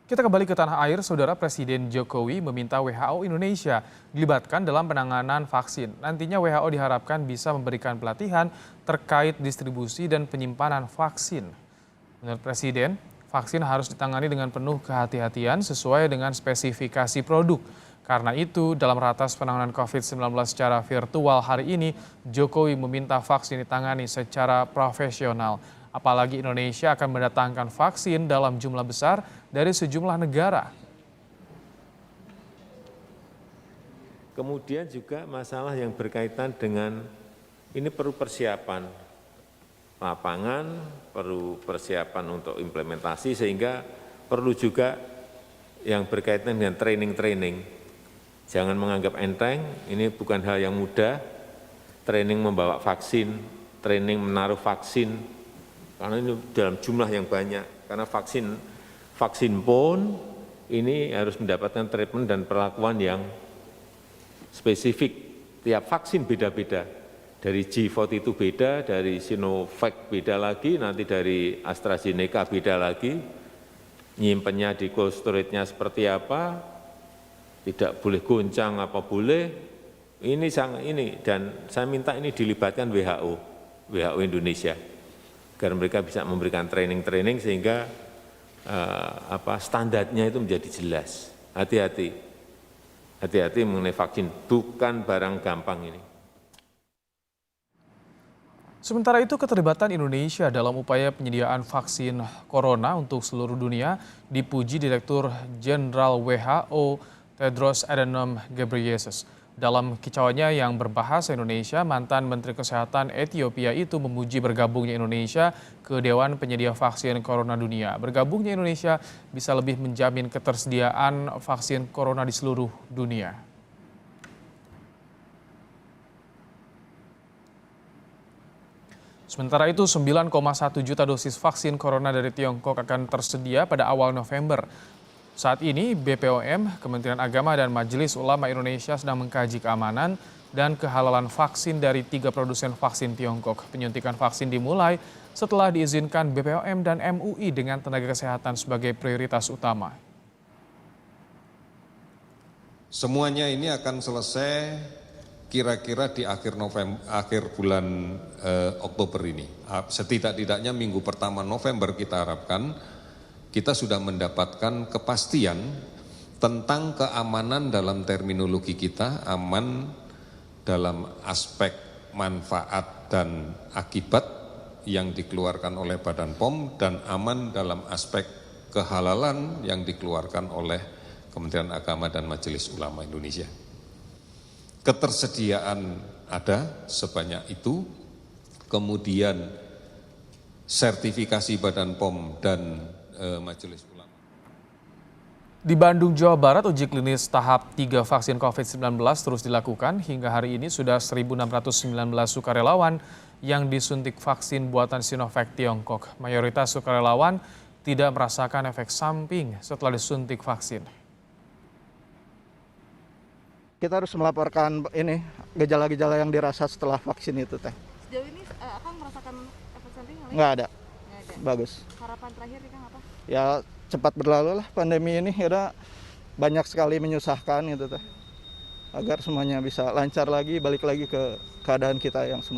Kita kembali ke tanah air, Saudara. Presiden Jokowi meminta WHO Indonesia dilibatkan dalam penanganan vaksin. Nantinya WHO diharapkan bisa memberikan pelatihan terkait distribusi dan penyimpanan vaksin. Menurut Presiden, vaksin harus ditangani dengan penuh kehati-hatian sesuai dengan spesifikasi produk. Karena itu, dalam ratas penanganan COVID-19 secara virtual hari ini, Jokowi meminta vaksin ditangani secara profesional. Apalagi Indonesia akan mendatangkan vaksin dalam jumlah besar dari sejumlah negara. Kemudian juga masalah yang berkaitan dengan ini perlu persiapan lapangan, perlu persiapan untuk implementasi, sehingga perlu juga yang berkaitan dengan training. Jangan menganggap enteng, ini bukan hal yang mudah, training membawa vaksin, training menaruh vaksin, karena ini dalam jumlah yang banyak, karena vaksin pun ini harus mendapatkan treatment dan perlakuan yang spesifik. Tiap vaksin beda-beda, dari G40 itu beda, dari Sinovac beda lagi, nanti dari AstraZeneca beda lagi, nyimpennya di cold storage-nya seperti apa, tidak boleh goncang apa boleh, ini dan saya minta ini dilibatkan WHO Indonesia, agar mereka bisa memberikan training sehingga standarnya itu menjadi jelas. Hati-hati mengenai vaksin, bukan barang gampang ini. Sementara itu, keterlibatan Indonesia dalam upaya penyediaan vaksin corona untuk seluruh dunia dipuji Direktur Jenderal WHO Tedros Adhanom Ghebreyesus. Dalam kicauannya yang berbahasa Indonesia, mantan Menteri Kesehatan Ethiopia itu memuji bergabungnya Indonesia ke Dewan Penyedia Vaksin Corona Dunia. Bergabungnya Indonesia bisa lebih menjamin ketersediaan vaksin corona di seluruh dunia. Sementara itu, 9,1 juta dosis vaksin corona dari Tiongkok akan tersedia pada awal November. Saat ini, BPOM, Kementerian Agama, dan Majelis Ulama Indonesia sedang mengkaji keamanan dan kehalalan vaksin dari 3 produsen vaksin Tiongkok. Penyuntikan vaksin dimulai setelah diizinkan BPOM dan MUI dengan tenaga kesehatan sebagai prioritas utama. Semuanya ini akan selesai kira-kira di akhir bulan Oktober ini. Setidak-tidaknya minggu pertama November kita harapkan kita sudah mendapatkan kepastian tentang keamanan dalam terminologi kita, aman dalam aspek manfaat dan akibat yang dikeluarkan oleh Badan POM, dan aman dalam aspek kehalalan yang dikeluarkan oleh Kementerian Agama dan Majelis Ulama Indonesia. Ketersediaan ada sebanyak itu, kemudian sertifikasi Badan POM dan Majelis Ulama. Di Bandung, Jawa Barat, uji klinis tahap 3 vaksin COVID-19 terus dilakukan. Hingga hari ini sudah 1.619 sukarelawan yang disuntik vaksin buatan Sinovac Tiongkok. Mayoritas sukarelawan tidak merasakan efek samping setelah disuntik vaksin. Kita harus melaporkan ini gejala-gejala yang dirasa setelah vaksin itu, Teh. Sejauh ini akan merasakan efek samping? Nggak ada. Bagus. Harapan terakhir nih Kang apa? Ya cepat berlalu lah pandemi ini, udah banyak sekali menyusahkan gitu, Teh. Agar semuanya bisa lancar lagi, balik lagi ke keadaan kita yang semula.